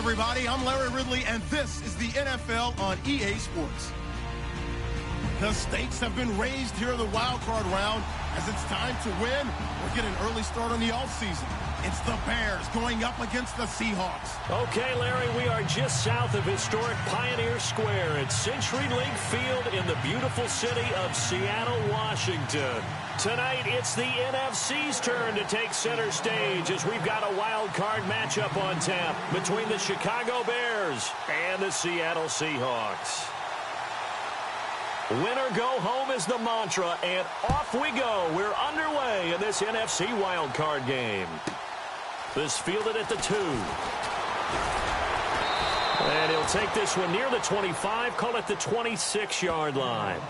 everybody. I'm Larry Ridley, and this is the NFL on EA Sports. The stakes have been raised here in the wild card round as it's time to win or get an early start on the offseason. It's the Bears going up against the Seahawks. Okay, Larry, we are just south of historic Pioneer Square at CenturyLink Field in the beautiful city of Seattle, Washington. Tonight, it's the NFC's turn to take center stage as we've got a wild card matchup on tap between the Chicago Bears and the Seattle Seahawks. Win or go home is the mantra, and off we go. We're underway in this NFC wild card game. This fielded at the 2. And he'll take this one near the 25, call it the 26-yard line.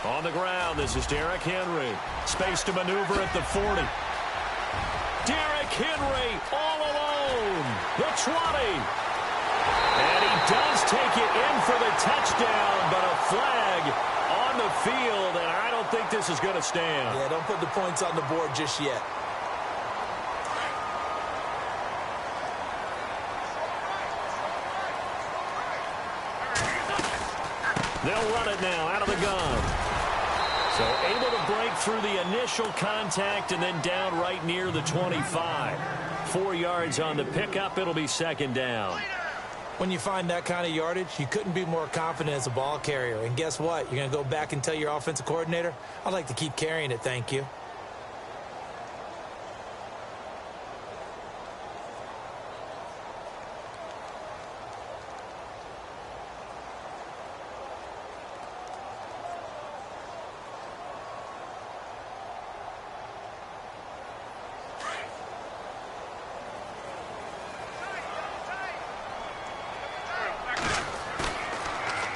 On the ground, this is Derrick Henry. Space to maneuver at the 40. Derrick Henry all alone. The 20. And he does take it in for the touchdown, but a flag on the field, and I don't think this is going to stand. Yeah, don't put the points on the board just yet. They'll run it now out of the gun. So able to break through the initial contact and then down right near the 25. 4 yards on the pickup. It'll be second down. When you find that kind of yardage, you couldn't be more confident as a ball carrier. And guess what? You're going to go back and tell your offensive coordinator, I'd like to keep carrying it, thank you.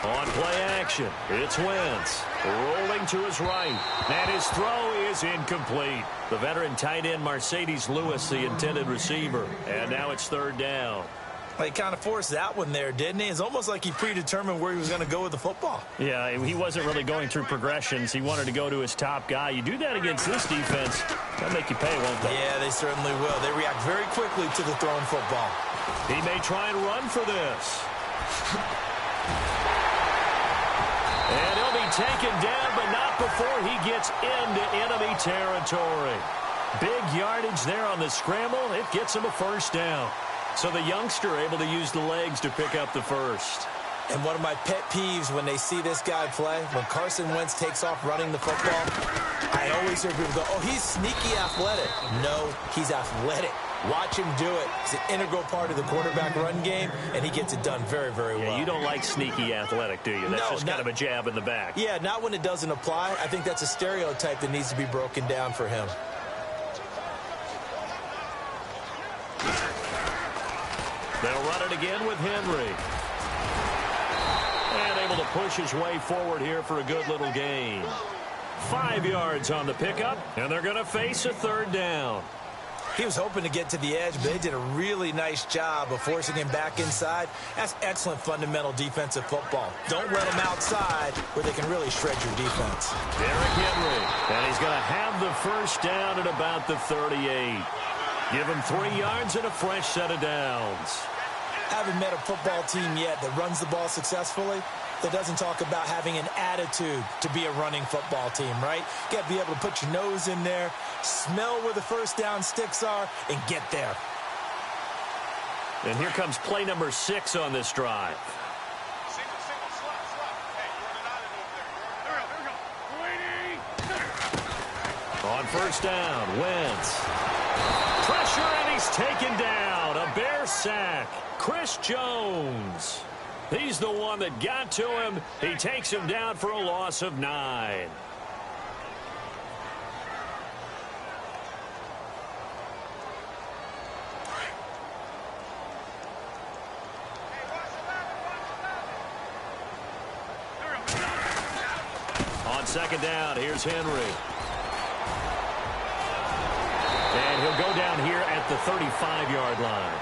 On play action, it's Wentz. Rolling to his right. And his throw is incomplete. The veteran tight end Mercedes Lewis, the intended receiver. And now it's third down. Well, he kind of forced that one there, didn't he? It's almost like he predetermined where he was going to go with the football. Yeah, he wasn't really going through progressions. He wanted to go to his top guy. You do that against this defense, they'll make you pay, won't they? Yeah, they certainly will. They react very quickly to the thrown football. He may try and run for this. And he'll be taken down, but not before he gets into enemy territory. Big yardage there on the scramble. It gets him a first down. So the youngster able to use the legs to pick up the first. And one of my pet peeves when they see this guy play, when Carson Wentz takes off running the football, I always hear people go, oh, he's sneaky athletic. No, he's athletic. Watch him do it. It's an integral part of the quarterback run game, and he gets it done very, very well. Yeah, you don't like sneaky athletic, do you? That's just kind of a jab in the back. Yeah, not when it doesn't apply. I think that's a stereotype that needs to be broken down for him. They'll run it again with Henry. And able to push his way forward here for a good little gain. 5 yards on the pickup, and they're going to face a third down. He was hoping to get to the edge, but they did a really nice job of forcing him back inside. That's excellent fundamental defensive football. Don't let him outside where they can really shred your defense. Derrick Henry, and he's going to have the first down at about the 38. Give him 3 yards and a fresh set of downs. Haven't met a football team yet that runs the ball successfully that doesn't talk about having an attitude to be a running football team, right? You got to be able to put your nose in there, smell where the first down sticks are, and get there. And here comes play number 6 on this drive. On first down, Wentz. Pressure, and he's taken down. A Bear sack. Chris Jones. He's the one that got to him. He takes him down for a loss of 9. On second down, here's Henry. And he'll go down here at the 35-yard line.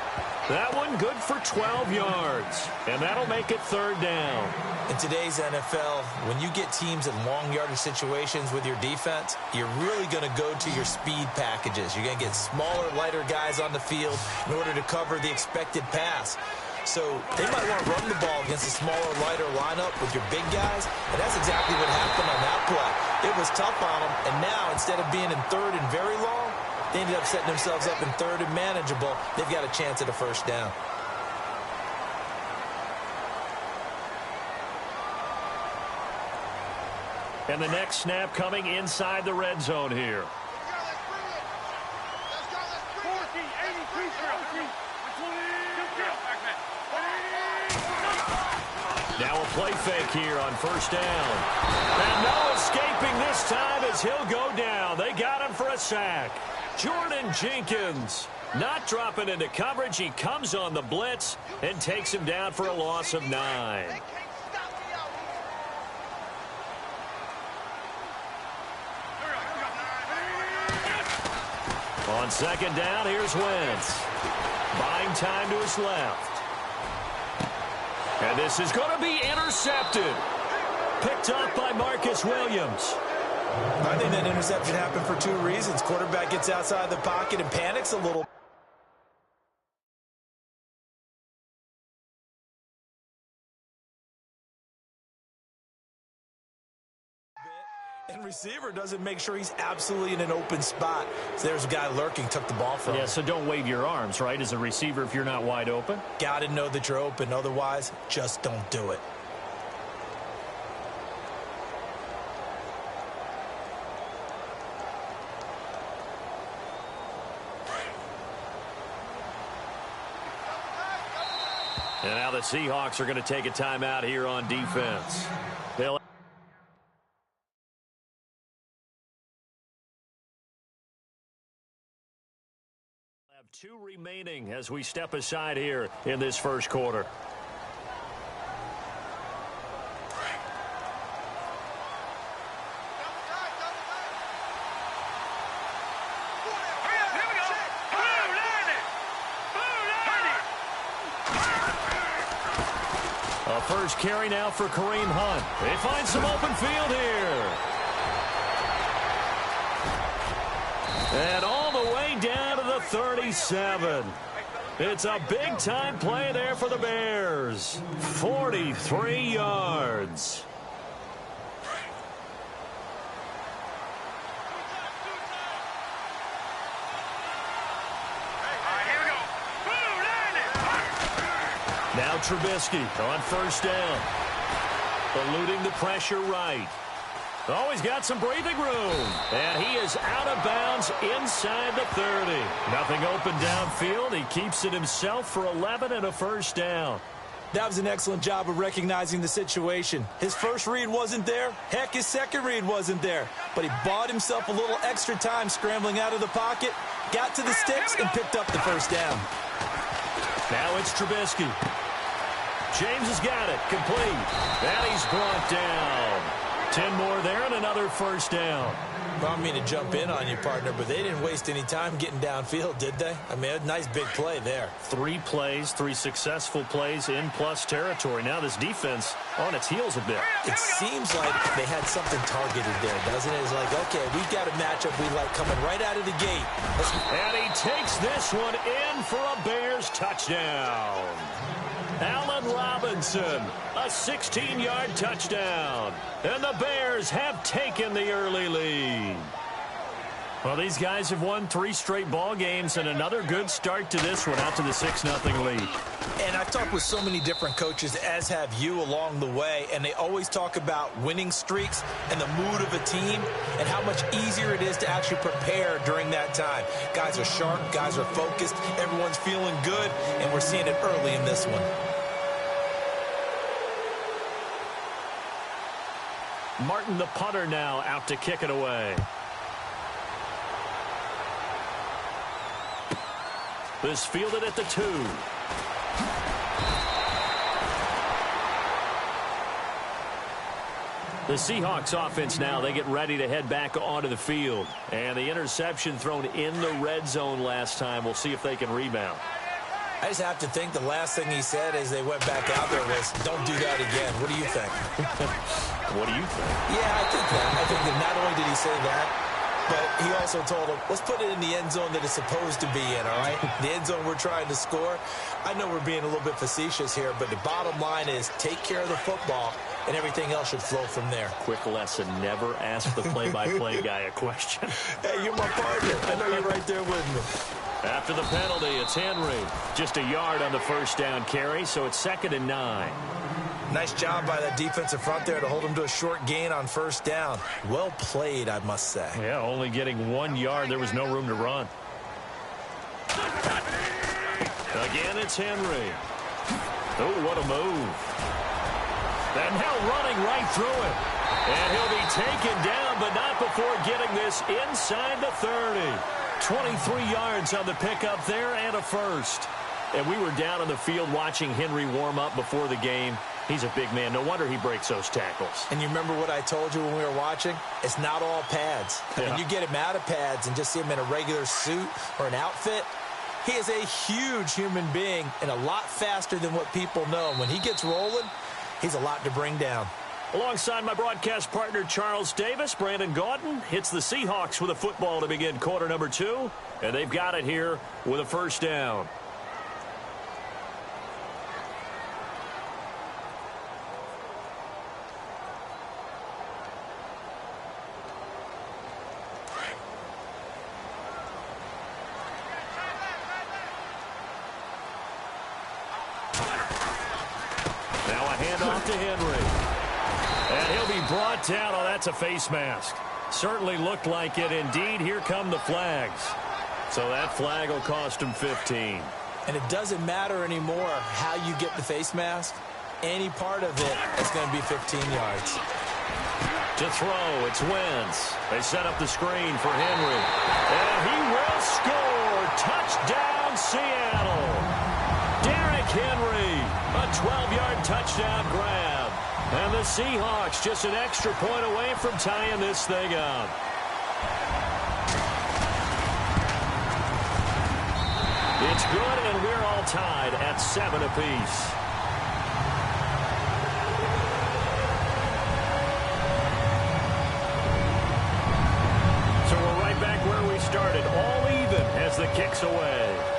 That one good for 12 yards. And that'll make it third down. In today's NFL, when you get teams in long yardage situations with your defense, you're really going to go to your speed packages. You're going to get smaller, lighter guys on the field in order to cover the expected pass. So they might want to run the ball against a smaller, lighter lineup with your big guys, and that's exactly what happened on that play. It was tough on them, and now instead of being in third and very long, they ended up setting themselves up in third and manageable. They've got a chance at a first down. And the next snap coming inside the red zone here. Now a play fake here on first down. And no escaping this time as he'll go down. They got him for a sack. Jordan Jenkins not dropping into coverage. He comes on the blitz and takes him down for a loss of 9. On second down, here's Wentz. Buying time to his left. And this is going to be intercepted. Picked up by Marcus Williams. I think that interception happened for 2 reasons. Quarterback gets outside the pocket and panics a little. And receiver doesn't make sure he's absolutely in an open spot. So there's a guy lurking, took the ball from him. Yeah, so don't wave your arms, right, as a receiver if you're not wide open. Got to know that you're open. Otherwise, just don't do it. And now the Seahawks are going to take a timeout here on defense. They'll have 2 remaining as we step aside here in this first quarter. First carry now for Kareem Hunt. They find some open field here. And all the way down to the 37. It's a big-time play there for the Bears. 43 yards. Now Trubisky on first down. Eluding the pressure right. Oh, he's got some breathing room. And he is out of bounds inside the 30. Nothing open downfield. He keeps it himself for 11 and a first down. That was an excellent job of recognizing the situation. His first read wasn't there. Heck, his second read wasn't there. But he bought himself a little extra time scrambling out of the pocket, got to the sticks, and picked up the first down. Now it's Trubisky. James has got it. Complete. And he's brought down. 10 more there and another first down. I don't mean to jump in on you, partner, but they didn't waste any time getting downfield, did they? I mean, a nice big play there. 3 plays, 3 successful plays in plus territory. Now this defense on its heels a bit. It seems like they had something targeted there, doesn't it? It's like, okay, we've got a matchup we like coming right out of the gate. And he takes this one in for a Bears touchdown. Allen Robinson, a 16-yard touchdown. And the Bears have taken the early lead. Well, these guys have won 3 straight ball games and another good start to this one out to the 6-0 lead. And I've talked with so many different coaches, as have you along the way, and they always talk about winning streaks and the mood of a team and how much easier it is to actually prepare during that time. Guys are sharp, guys are focused, everyone's feeling good, and we're seeing it early in this one. Martin, the punter, now out to kick it away. This fielded at the 2. The Seahawks offense now, they get ready to head back onto the field. And the interception thrown in the red zone last time. We'll see if they can rebound. I just have to think the last thing he said as they went back out there was, don't do that again. What do you think? What do you think? Yeah, I think that. I think that not only did he say that, but he also told him, let's put it in the end zone that it's supposed to be in, all right? The end zone we're trying to score. I know we're being a little bit facetious here, but the bottom line is take care of the football, and everything else should flow from there. Quick lesson, never ask the play-by-play guy a question. Hey, you're my partner. I know you're right there with me. After the penalty, it's Henry. Just a yard on the first down carry, so it's 2nd and 9. Nice job by that defensive front there to hold him to a short gain on first down. Well played, I must say. Yeah, only getting 1 yard. There was no room to run. Again, it's Henry. Oh, what a move. And now running right through it. And he'll be taken down, but not before getting this inside the 30. 23 yards on the pickup there and a first. And we were down on the field watching Henry warm up before the game. He's a big man. No wonder he breaks those tackles. And you remember what I told you when we were watching? It's not all pads. Yeah. I mean, you get him out of pads and just see him in a regular suit or an outfit. He is a huge human being and a lot faster than what people know. And when he gets rolling, he's a lot to bring down. Alongside my broadcast partner, Charles Davis, Brandon Gaudin hits the Seahawks with a football to begin quarter number 2. And they've got it here with a first down. Now a handoff to Henry. And he'll be brought down. Oh, that's a face mask. Certainly looked like it. Indeed, here come the flags. So that flag will cost him 15. And it doesn't matter anymore how you get the face mask. Any part of it is going to be 15 yards. To throw, it's Wentz. They set up the screen for Henry. And he will score. Touchdown, Seattle. Derrick Henry, a 12-yard touchdown grab. And the Seahawks just an extra point away from tying this thing up. It's good, and we're all tied at 7 apiece. So we're right back where we started, all even as the kick's away.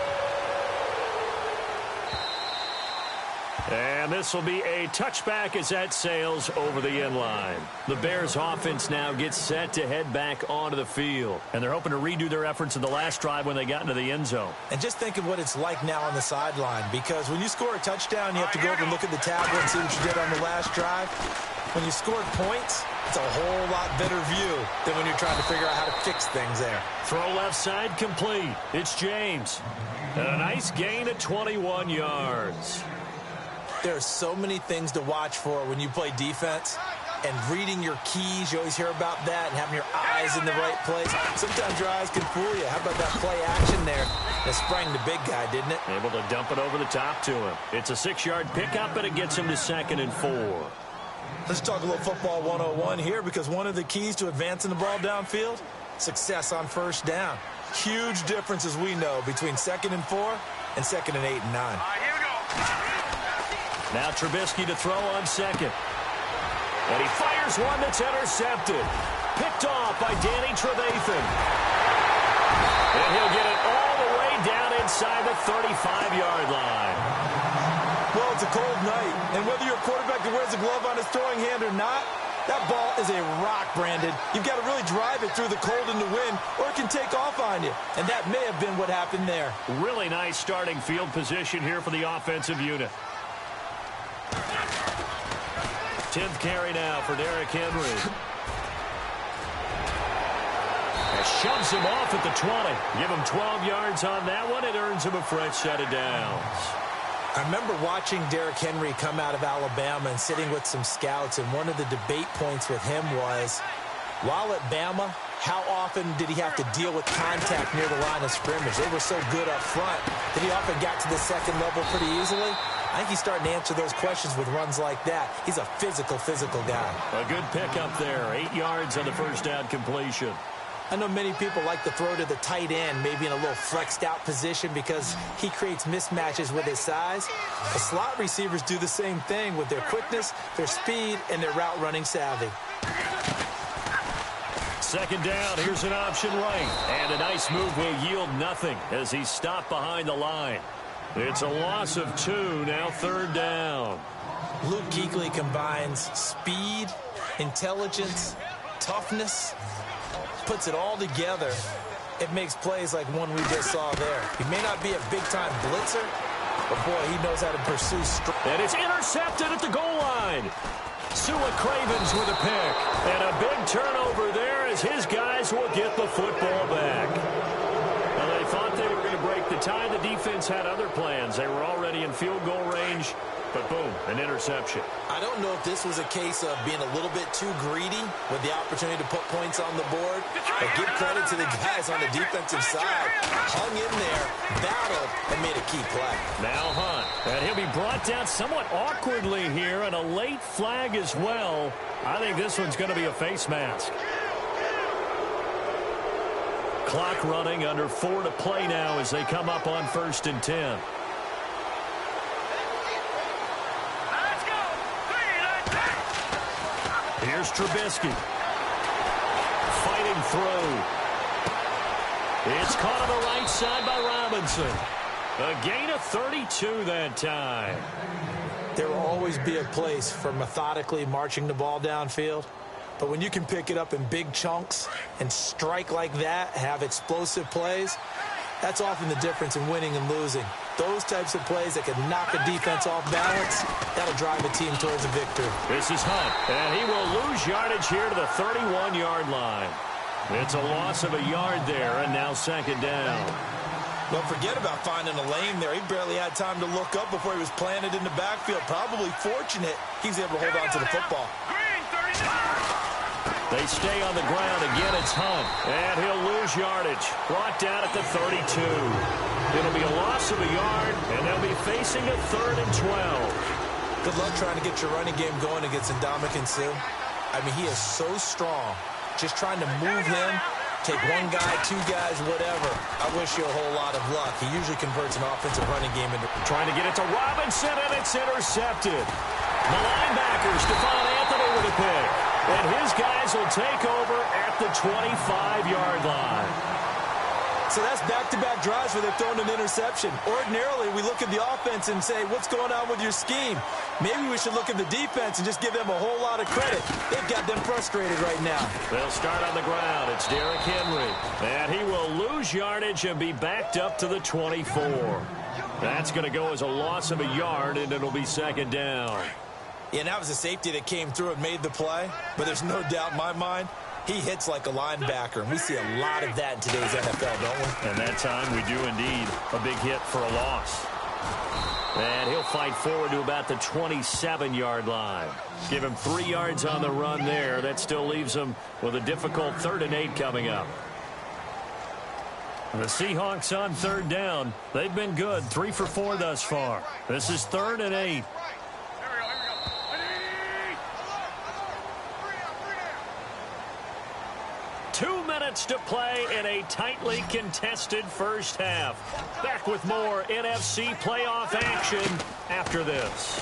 And this will be a touchback as that sails over the end line. The Bears offense now gets set to head back onto the field. And they're hoping to redo their efforts in the last drive when they got into the end zone. And just think of what it's like now on the sideline. Because when you score a touchdown, you have to go over and look at the tablet and see what you did on the last drive. When you scored points, it's a whole lot better view than when you're trying to figure out how to fix things there. Throw left side complete. It's James. And a nice gain at 21 yards. There are so many things to watch for when you play defense. And reading your keys, you always hear about that, and having your eyes in the right place. Sometimes your eyes can fool you. How about that play action there? It sprang the big guy, didn't it? Able to dump it over the top to him. It's a 6-yard pickup, and it gets him to 2nd and 4. Let's talk a little football 101 here, because one of the keys to advancing the ball downfield, success on first down. Huge difference, as we know, between 2nd and 4 and 2nd and 8 and 9. Here we go. Now Trubisky to throw on 2nd. And he fires one that's intercepted. Picked off by Danny Trevathan. And he'll get it all the way down inside the 35-yard line. Well, it's a cold night, and whether you're a quarterback that wears a glove on his throwing hand or not, that ball is a rock, Brandon. You've got to really drive it through the cold and the wind, or it can take off on you. And that may have been what happened there. Really nice starting field position here for the offensive unit. 10th carry now for Derrick Henry. And shoves him off at the 20. Give him 12 yards on that one. It earns him a fresh set of downs. I remember watching Derrick Henry come out of Alabama and sitting with some scouts, and one of the debate points with him was, while at Bama, how often did he have to deal with contact near the line of scrimmage? They were so good up front that he often got to the second level pretty easily. I think he's starting to answer those questions with runs like that. He's a physical guy. A good pickup there. 8 yards on the first down completion. I know many people like to throw to the tight end, maybe in a little flexed out position because he creates mismatches with his size. The slot receivers do the same thing with their quickness, their speed, and their route running savvy. Second down, here's an option right. And a nice move will yield nothing as he's stopped behind the line. It's a loss of 2, now third down. Luke Kuechly combines speed, intelligence, toughness, puts it all together. It makes plays like one we just saw there. He may not be a big-time blitzer, but boy, he knows how to pursue. And it's intercepted at the goal line. Sua Cravens with a pick. And a big turnover there as his guys will get the football back. Well, they thought they were going to break the tie. The defense had other plans. They were already in field goal range. But boom, an interception. I don't know if this was a case of being a little bit too greedy with the opportunity to put points on the board. But give credit to the guys on the defensive side. Hung in there, battled, and made a key play. Now Hunt. And he'll be brought down somewhat awkwardly here, and a late flag as well. I think this one's going to be a face mask. Clock running, under 4 to play now as they come up on 1st and 10. Here's Trubisky. Fighting through. It's caught on the right side by Robinson. A gain of 32 that time. There will always be a place for methodically marching the ball downfield. But when you can pick it up in big chunks and strike like that, have explosive plays, that's often the difference in winning and losing. Those types of plays that can knock a defense off balance, that'll drive a team towards a victory. This is Hunt, and he will lose yardage here to the 31-yard line. It's a loss of a yard there, and now second down. Don't forget about finding a lane there. He barely had time to look up before he was planted in the backfield. Probably fortunate he's able to hold on to the football. They stay on the ground. Again, it's Hunt. And he'll lose yardage. Brought down at the 32. It'll be a loss of a yard, and they'll be facing a 3rd and 12. Good luck trying to get your running game going against Ndamukong Suh. I mean, he is so strong. Just trying to move him, take one guy, 2 guys, whatever. I wish you a whole lot of luck. He usually converts an offensive running game into... Trying to get it to Robinson, and it's intercepted. The linebacker, Stephon Anthony with a pick. And his guys will take over at the 25-yard line. So that's back-to-back drives where they've thrown an interception. Ordinarily, we look at the offense and say, what's going on with your scheme? Maybe we should look at the defense and just give them a whole lot of credit. They've got them frustrated right now. They'll start on the ground. It's Derrick Henry. And he will lose yardage and be backed up to the 24. That's going to go as a loss of a yard, and it'll be second down. Yeah, and that was a safety that came through and made the play. But there's no doubt in my mind, he hits like a linebacker. And we see a lot of that in today's NFL, don't we? And that time we do indeed. A big hit for a loss. And he'll fight forward to about the 27-yard line. Give him 3 yards on the run there. That still leaves him with a difficult 3rd and 8 coming up. The Seahawks on 3rd down. They've been good. 3 for 4 thus far. This is 3rd and 8. 2 minutes to play in a tightly contested first half. Back with more NFC playoff action after this.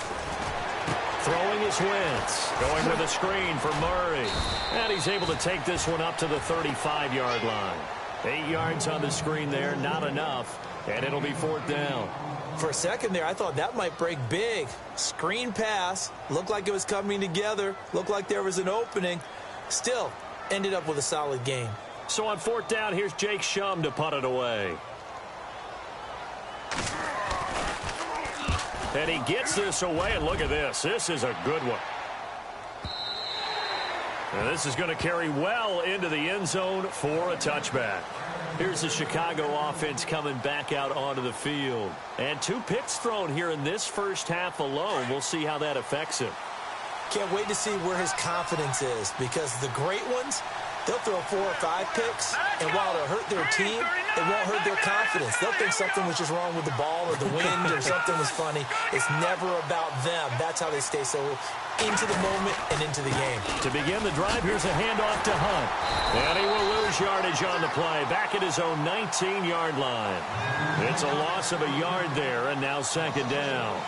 Throwing his Wentz. Going with a screen for Murray. And he's able to take this one up to the 35-yard line. 8 yards on the screen there, not enough. And it'll be 4th down. For a second there, I thought that might break big. Screen pass. Looked like it was coming together. Looked like there was an opening. Still, ended up with a solid game. So on 4th down, here's Jake Shum to punt it away. And he gets this away, and look at this. This is a good one. And this is going to carry well into the end zone for a touchback. Here's the Chicago offense coming back out onto the field. And 2 picks thrown here in this first half alone. We'll see how that affects him. Can't wait to see where his confidence is, because the great ones, They'll throw 4 or 5 picks, and while it'll hurt their team, it won't hurt their confidence. They'll think something was just wrong with the ball or the wind or something was funny. It's never about them. That's how they stay so into the moment and into the game. To begin the drive, here's a handoff to Hunt. And he will lose yardage on the play, back at his own 19-yard line. It's a loss of a yard there, and now second down.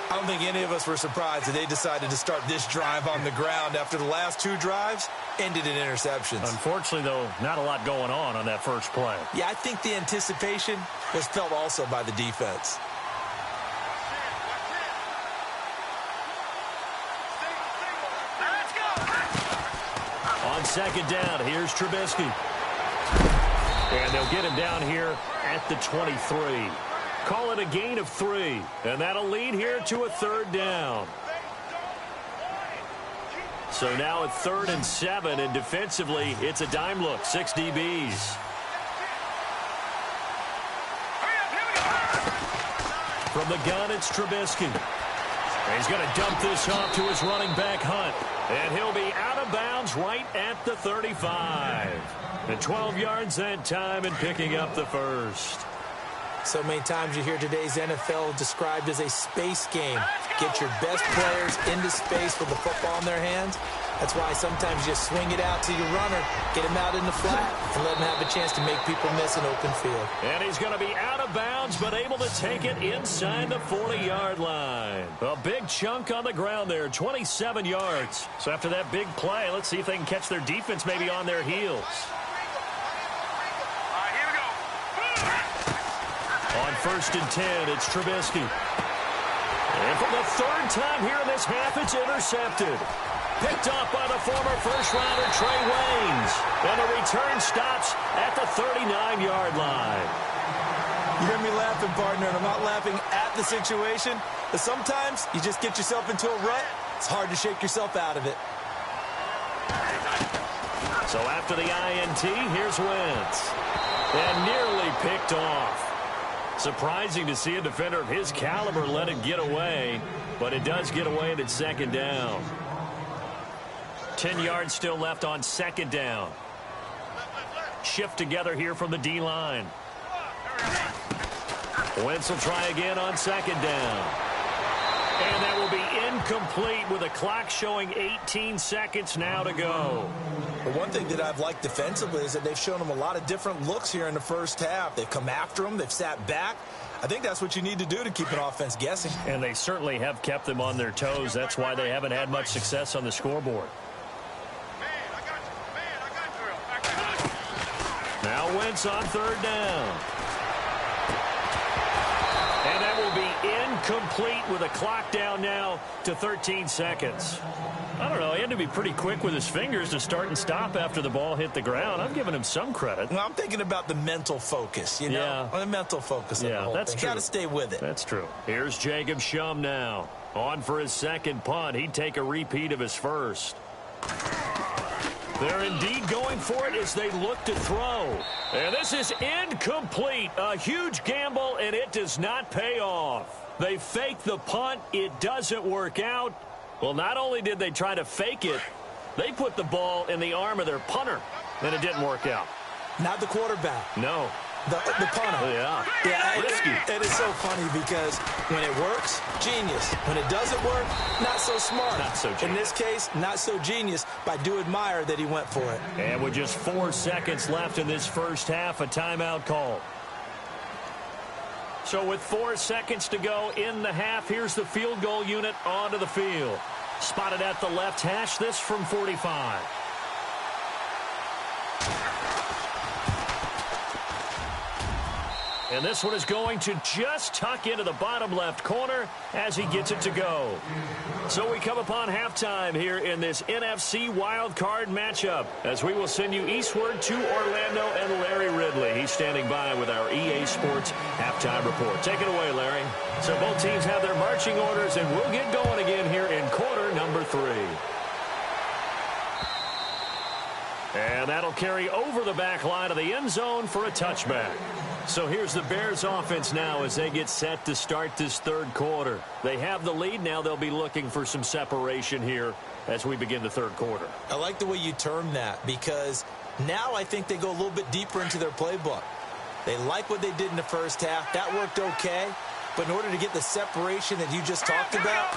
I don't think any of us were surprised that they decided to start this drive on the ground after the last 2 drives ended in interceptions. Unfortunately, though, not a lot going on that first play. Yeah, I think the anticipation was felt also by the defense. On second down, here's Trubisky. And they'll get him down here at the 23. Call it a gain of 3, and that'll lead here to a third down. So now at 3rd and 7, and defensively, it's a dime look, 6 DBs. From the gun, it's Trubisky. He's going to dump this off to his running back, Hunt. And he'll be out of bounds right at the 35. And 12 yards that time and picking up the first. So many times you hear today's NFL described as a space game. Get your best players into space with the football in their hands. That's why sometimes you just swing it out to your runner, get him out in the flat, and let him have a chance to make people miss an open field. And he's going to be out of bounds, but able to take it inside the 40-yard line. A big chunk on the ground there, 27 yards. So after that big play, let's see if they can catch their defense maybe on their heels. On 1st and 10, it's Trubisky. And for the 3rd time here in this half, it's intercepted. Picked off by the former first-rounder Trey Waynes. And the return stops at the 39-yard line. You hear me laughing, partner, and I'm not laughing at the situation, but sometimes you just get yourself into a rut. It's hard to shake yourself out of it. So after the INT, here's Wentz. And nearly picked off. Surprising to see a defender of his caliber let it get away, but it does get away at 2nd down. 10 yards still left on 2nd down. Shift together here from the D-line. Wentz will try again on 2nd down. And that will be incomplete with the clock showing 18 seconds now to go. But one thing that I've liked defensively is that they've shown them a lot of different looks here in the first half. They've come after them. They've sat back. I think that's what you need to do to keep an offense guessing. And they certainly have kept them on their toes. That's why they haven't had much success on the scoreboard. Now Wentz on 3rd down. And that will be incomplete with a clock down now to 13 seconds. I don't know. He had to be pretty quick with his fingers to start and stop after the ball hit the ground. I'm giving him some credit. Well, I'm thinking about the mental focus, you know? Yeah. The mental focus of the whole that's thing. true. Got to stay with it. That's true. Here's Jacob Shum now. On for his 2nd punt. He'd take a repeat of his first. They're indeed going for it as they look to throw. And this is incomplete. A huge gamble, and it does not pay off. They fake the punt. It doesn't work out. Well, not only did they try to fake it, they put the ball in the arm of their punter, and it didn't work out. Not the quarterback. No. The punter. Yeah. Risky. It is so funny because when it works, genius. When it doesn't work, not so smart. Not so genius. In this case, not so genius, but I do admire that he went for it. And with just 4 seconds left in this first half, a timeout call. So with 4 seconds to go in the half, here's the field goal unit onto the field. Spotted at the left hash, this from 45. And this one is going to just tuck into the bottom left corner as he gets it to go. So we come upon halftime here in this NFC wildcard matchup as we will send you eastward to Orlando and Larry Ridley. He's standing by with our EA Sports halftime report. Take it away, Larry. So both teams have their marching orders, and we'll get going again here in quarter number 3. And that'll carry over the back line of the end zone for a touchback. So here's the Bears offense now as they get set to start this third quarter. They have the lead. Now they'll be looking for some separation here as we begin the third quarter. I like the way you term that because now I think they go a little bit deeper into their playbook. They like what they did in the first half. That worked okay. But in order to get the separation that you just talked about,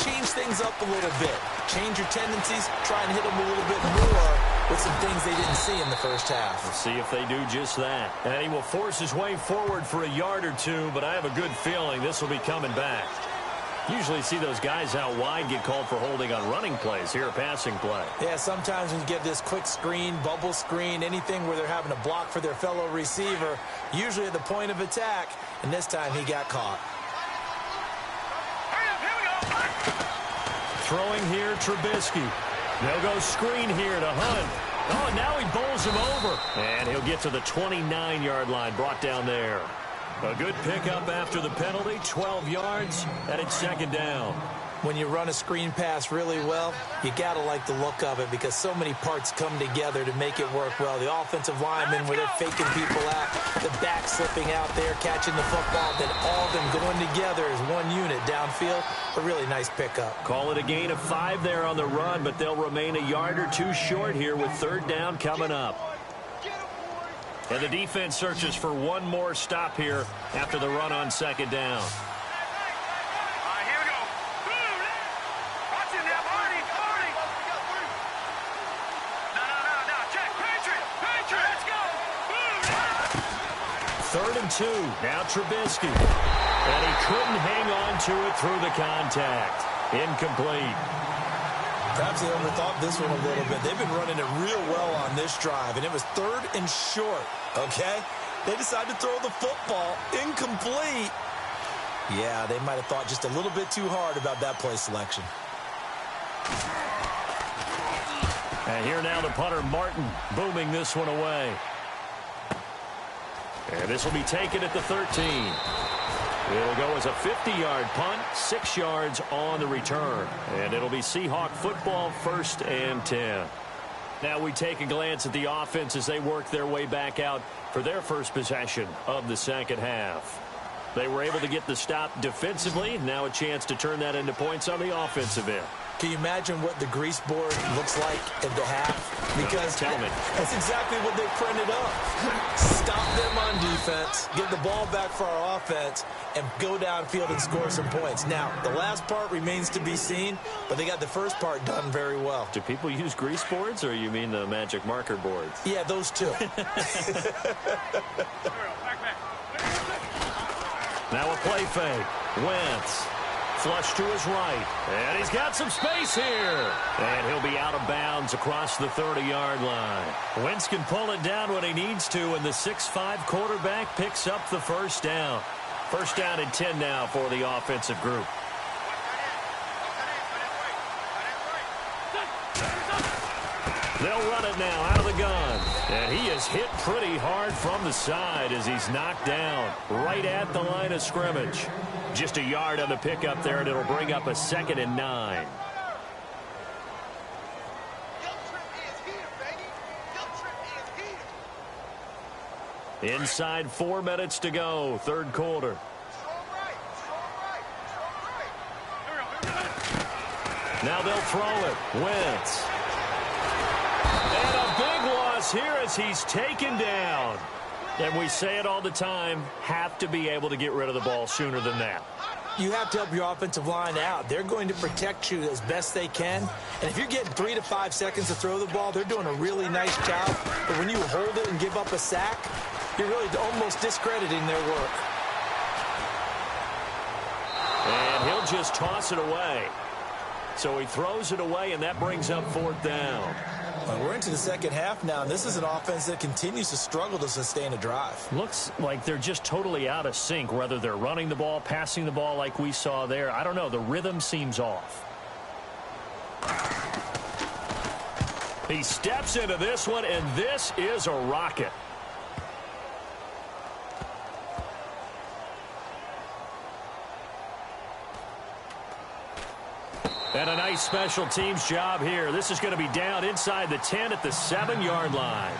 change things up a little bit. Change your tendencies. Try and hit them a little bit more with some things they didn't see in the first half. We'll see if they do just that. And he will force his way forward for a yard or two, but I have a good feeling this will be coming back. Usually see those guys out wide get called for holding on running plays. Here a passing play. Yeah, sometimes when you get this quick screen, bubble screen, anything where they're having to block for their fellow receiver, usually at the point of attack, and this time he got caught. Throwing here, Trubisky. They'll go screen here to Hunt. Oh, and now he bowls him over. And he'll get to the 29-yard line, brought down there. A good pickup after the penalty, 12 yards, and it's second down. When you run a screen pass really well, you got to like the look of it because so many parts come together to make it work well. The offensive linemen where they're faking people out, the back slipping out there, catching the football, then all of them going together as one unit downfield. A really nice pickup. Call it a gain of 5 there on the run, but they'll remain a yard or two short here with third down coming up. And the defense searches for one more stop here after the run on second down. Third and 2. Now Trubisky. And he couldn't hang on to it through the contact. Incomplete. Perhaps they overthought this one a little bit. They've been running it real well on this drive, and it was third and short, okay? They decided to throw the football incomplete. Yeah, they might have thought just a little bit too hard about that play selection. And here now the punter, Martin, booming this one away. And this will be taken at the 13. It'll go as a 50-yard punt, 6 yards on the return. And it'll be Seahawk football, 1st and 10. Now we take a glance at the offense as they work their way back out for their first possession of the second half. They were able to get the stop defensively. Now a chance to turn that into points on the offensive end. Can you imagine what the grease board looks like at the half? Because tell me. That's exactly what they printed up. Stop them on defense, get the ball back for our offense, and go downfield and score some points. Now, the last part remains to be seen, but they got the first part done very well. Do people use grease boards, or you mean the magic marker boards? Yeah, those two. Now a play fake. Wentz. Flush to his right. And he's got some space here. And he'll be out of bounds across the 30-yard line. Wentz can pull it down when he needs to, and the 6'5" quarterback picks up the first down. First down and 10 now for the offensive group. They'll run it now out of the gun. And he is hit pretty hard from the side as he's knocked down right at the line of scrimmage. Just a yard on the pickup there, and it'll bring up a 2nd and 9. Inside 4 minutes to go, third quarter. Now they'll throw it. Wentz. And a big loss here as he's taken down. And we say it all the time, have to be able to get rid of the ball sooner than that. You have to help your offensive line out. They're going to protect you as best they can. And if you're getting 3 to 5 seconds to throw the ball, they're doing a really nice job. But when you hold it and give up a sack, you're really almost discrediting their work. And he'll just toss it away. So he throws it away, and that brings up 4th down. Well, we're into the second half now, and this is an offense that continues to struggle to sustain a drive. Looks like they're just totally out of sync, whether they're running the ball, passing the ball like we saw there. I don't know. The rhythm seems off. He steps into this one, and this is a rocket. And a nice special teams job here. This is going to be down inside the 10 at the 7-yard line.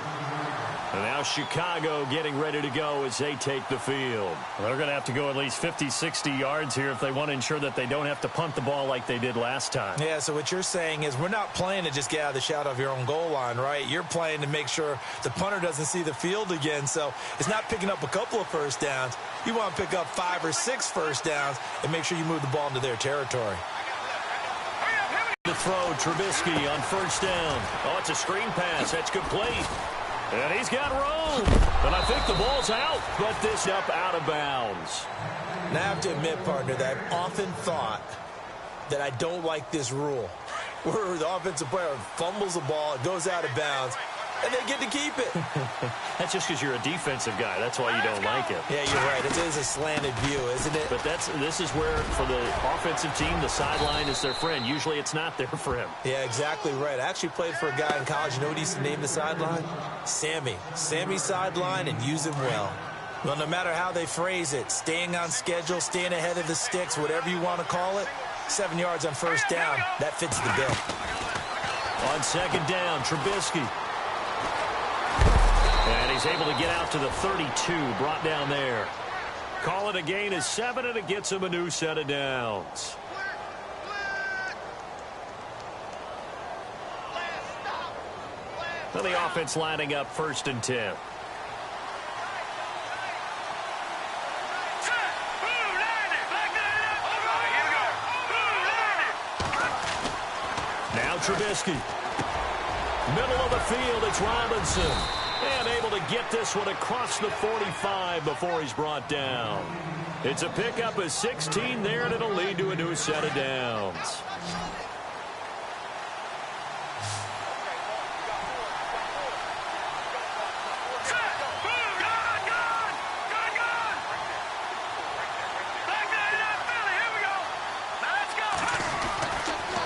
And now Chicago getting ready to go as they take the field. Well, they're going to have to go at least 50, 60 yards here if they want to ensure that they don't have to punt the ball like they did last time. Yeah, so what you're saying is we're not playing to just get out of the shadow of your own goal line, right? You're playing to make sure the punter doesn't see the field again. So it's not picking up a couple of first downs. You want to pick up 5 or 6 first downs and make sure you move the ball into their territory. The throw, Trubisky on first down. Oh, it's a screen pass. That's complete. And he's got room. And I think the ball's out, but this up out of bounds. Now, I have to admit, partner, that I've often thought that I don't like this rule, where the offensive player fumbles the ball, it goes out of bounds, and they get to keep it. That's just because you're a defensive guy. That's why you don't like it. Yeah, you're right. It is a slanted view, isn't it? But this is where, for the offensive team, the sideline is their friend. Usually it's not there for him. Yeah, exactly right. I actually played for a guy in college. You know what he used to name the sideline? Sammy. Sammy's sideline, and use him well. Well, no matter how they phrase it, staying on schedule, staying ahead of the sticks, whatever you want to call it, 7 yards on first down, that fits the bill. On second down, Trubisky. And he's able to get out to the 32, brought down there. Call it a gain of 7, and it gets him a new set of downs. And the offense lining up first and 10. Now Trubisky. Middle of the field, it's Robinson. And able to get this one across the 45 before he's brought down. It's a pickup of 16 there, and it'll lead to a new set of downs.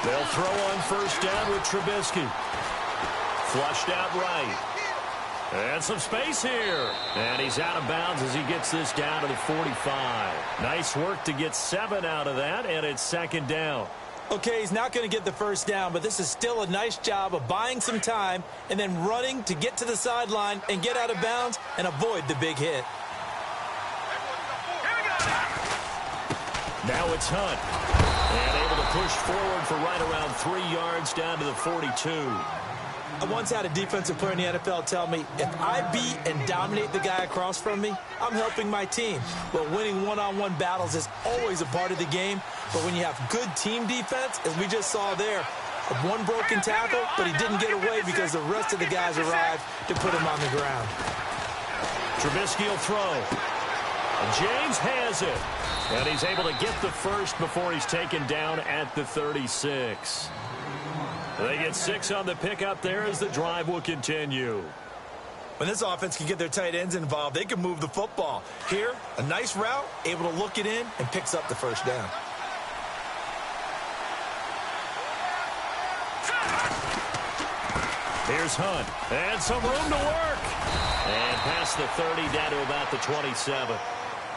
They'll throw on first down with Trubisky. Flushed out right. And some space here. And he's out of bounds as he gets this down to the 45. Nice work to get 7 out of that, and it's second down. Okay, he's not going to get the first down, but this is still a nice job of buying some time and then running to get to the sideline and get out of bounds and avoid the big hit. Now it's Hunt. And able to push forward for right around 3 yards down to the 42. I once had a defensive player in the NFL tell me, if I beat and dominate the guy across from me, I'm helping my team. Well, winning one-on-one battles is always a part of the game, but when you have good team defense, as we just saw there, one broken tackle, but he didn't get away because the rest of the guys arrived to put him on the ground. Trubisky will throw. And James has it. And he's able to get the first before he's taken down at the 36. They get 6 on the pickup there as the drive will continue. When this offense can get their tight ends involved, they can move the football. Here, a nice route, able to look it in, and picks up the first down. Here's Hunt. And some room to work. And past the 30 down to about the 27.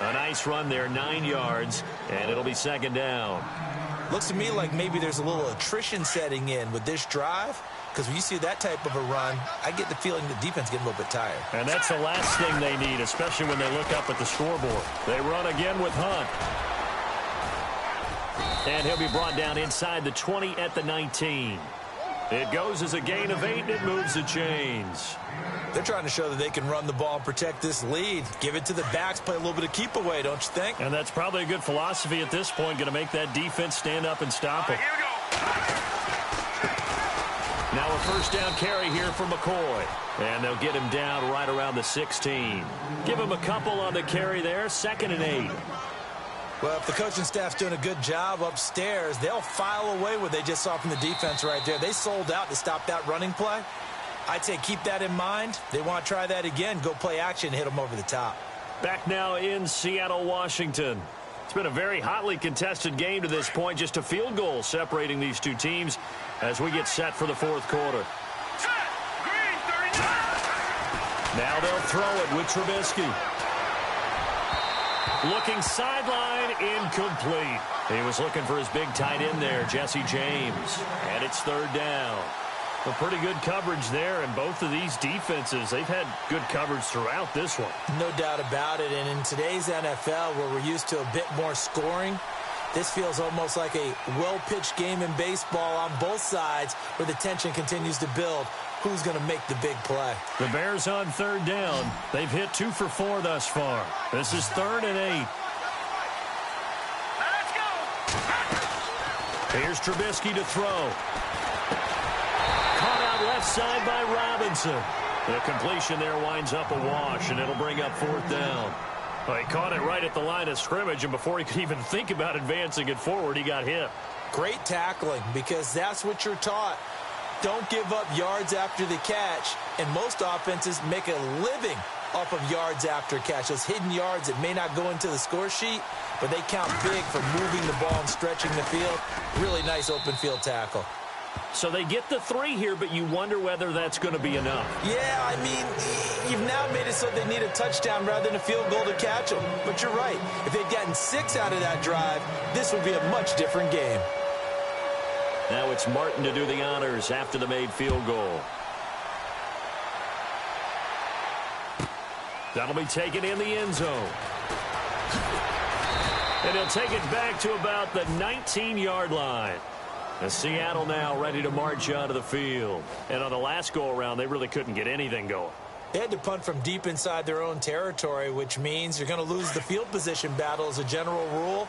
A nice run there, 9 yards, and it'll be second down. Looks to me like maybe there's a little attrition setting in with this drive, because when you see that type of a run, I get the feeling the defense getting a little bit tired. And that's the last thing they need, especially when they look up at the scoreboard. They run again with Hunt. And he'll be brought down inside the 20 at the 19. It goes as a gain of 8, and it moves the chains. They're trying to show that they can run the ball and protect this lead. Give it to the backs, play a little bit of keep away, don't you think? And that's probably a good philosophy at this point, going to make that defense stand up and stop them. Now a first down carry here for McCoy. And they'll get him down right around the 16. Give him a couple on the carry there, 2nd and 8. Well, if the coaching staff's doing a good job upstairs, they'll file away what they just saw from the defense right there. They sold out to stop that running play. I'd say keep that in mind. They want to try that again. Go play action, hit them over the top. Back now in Seattle, Washington. It's been a very hotly contested game to this point. Just a field goal separating these two teams as we get set for the fourth quarter. Now they'll throw it with Trubisky. Looking sideline, incomplete. He was looking for his big tight end there, Jesse James. And it's third down. A pretty good coverage there, and both of these defenses, they've had good coverage throughout this one. No doubt about it, and in today's NFL, where we're used to a bit more scoring, this feels almost like a well-pitched game in baseball on both sides where the tension continues to build. Who's going to make the big play? The Bears on third down. They've hit 2 for 4 thus far. This is 3rd and 8. Here's Trubisky to throw. Caught out left side by Robinson. The completion there winds up a wash, and it'll bring up 4th down. Well, he caught it right at the line of scrimmage, and before he could even think about advancing it forward, he got hit. Great tackling, because that's what you're taught. Don't give up yards after the catch, and most offenses make a living off of yards after catch. Those hidden yards that may not go into the score sheet, but they count big for moving the ball and stretching the field. Really nice open field tackle. So they get the 3 here, but you wonder whether that's going to be enough. Yeah, I mean, you've now made it so they need a touchdown rather than a field goal to catch them. But you're right. If they'd gotten 6 out of that drive, this would be a much different game. Now it's Martin to do the honors after the made field goal. That'll be taken in the end zone. And he'll take it back to about the 19-yard line. And Seattle now ready to march onto the field. And on the last go-around, they really couldn't get anything going. They had to punt from deep inside their own territory, which means you're going to lose the field position battle as a general rule.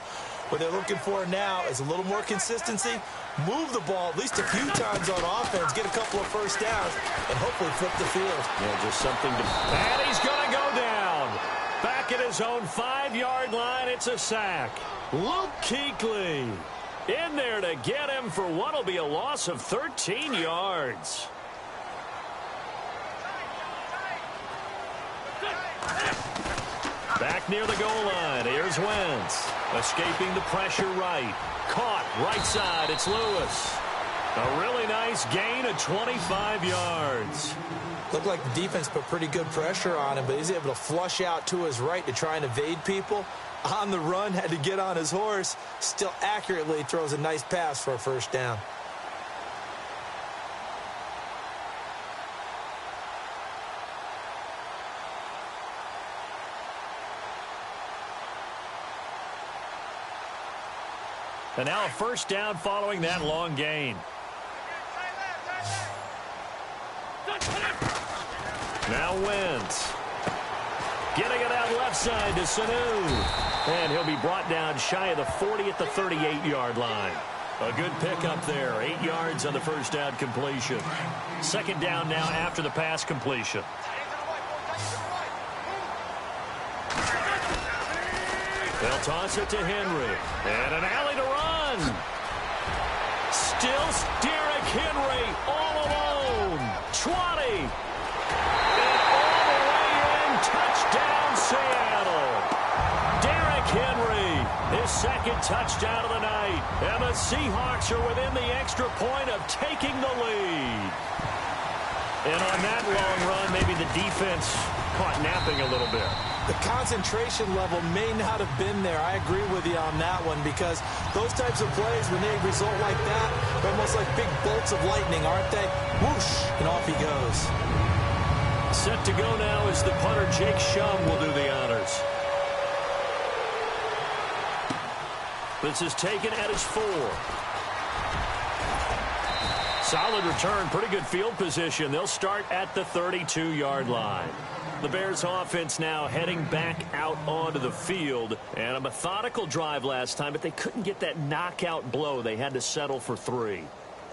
What they're looking for now is a little more consistency, move the ball at least a few times on offense, get a couple of first downs, and hopefully flip the field. Yeah, just something to... And he's going to go down. Back at his own 5-yard line, it's a sack. Luke Kuechly in there to get him for what will be a loss of 13 yards. Back near the goal line. Here's Wentz. Escaping the pressure right. Caught right side. It's Lewis. A really nice gain of 25 yards. Looked like the defense put pretty good pressure on him, but he's able to flush out to his right to try and evade people. On the run, had to get on his horse. Still accurately throws a nice pass for a first down. And now a first down following that long gain. Now Wentz. Getting it out left side to Sanu. And he'll be brought down shy of the 40 at the 38-yard line. A good pickup there. 8 yards on the first down completion. Second down now after the pass completion. They'll toss it to Henry. And an alley to run. Still Derrick Henry all alone. 20. And all the way in. Touchdown, Seattle. Derrick Henry, his second touchdown of the night. And the Seahawks are within the extra point of taking the lead. And on that long run, maybe the defense caught napping a little bit. The concentration level may not have been there. I agree with you on that one, because those types of plays, when they result like that, they're almost like big bolts of lightning, aren't they? Whoosh, and off he goes. Set to go now is the punter, Jake Shum, will do the honors. This is taken at his 4. Solid return, pretty good field position. They'll start at the 32-yard line. The Bears offense now heading back out onto the field. And a methodical drive last time, but they couldn't get that knockout blow. They had to settle for 3.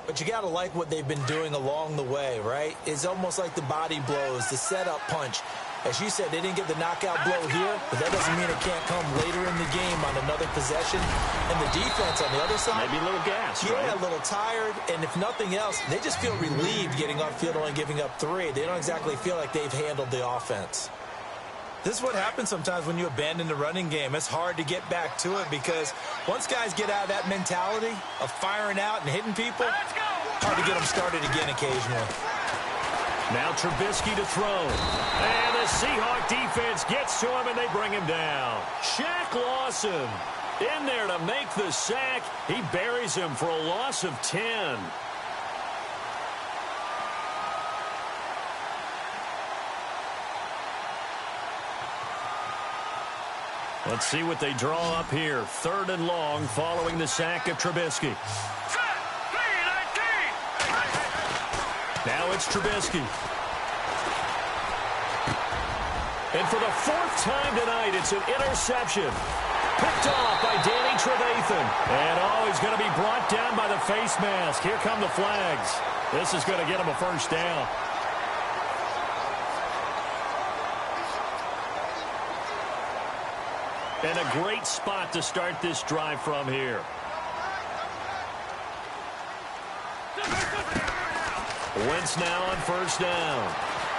But you got to like what they've been doing along the way, right? It's almost like the body blows, the setup punch. As you said, they didn't get the knockout blow here, but that doesn't mean it can't come later in the game on another possession. And the defense on the other side, maybe a little gas, yeah, right? A little tired. And if nothing else, they just feel relieved getting off field, only giving up 3. They don't exactly feel like they've handled the offense. This is what happens sometimes when you abandon the running game. It's hard to get back to it, because once guys get out of that mentality of firing out and hitting people, hard to get them started again occasionally. Now Trubisky to throw. And the Seahawk defense gets to him, and they bring him down. Shaq Lawson In there to make the sack. He buries him for a loss of 10. Let's see what they draw up here. 3rd and long following the sack of Trubisky. Now it's Trubisky. And for the 4th time tonight, it's an interception. Picked off by Danny Trevathan. And he's going to be brought down by the face mask. Here come the flags. This is going to get him a first down. And a great spot to start this drive from here. Wentz now on 1st down.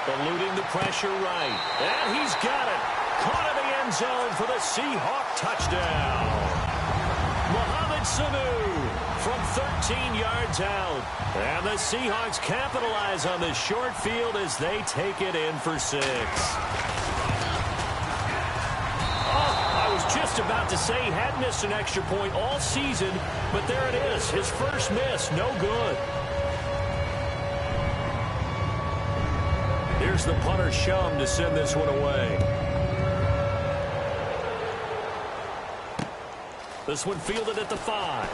Eluding the pressure right. And he's got it. Caught in the end zone for the Seahawk touchdown. Mohamed Sanu from 13 yards out. And the Seahawks capitalize on the short field as they take it in for 6. Just about to say he had missed an extra point all season, but there it is. His first miss, no good. Here's the punter Shum to send this one away. This one fielded at the 5.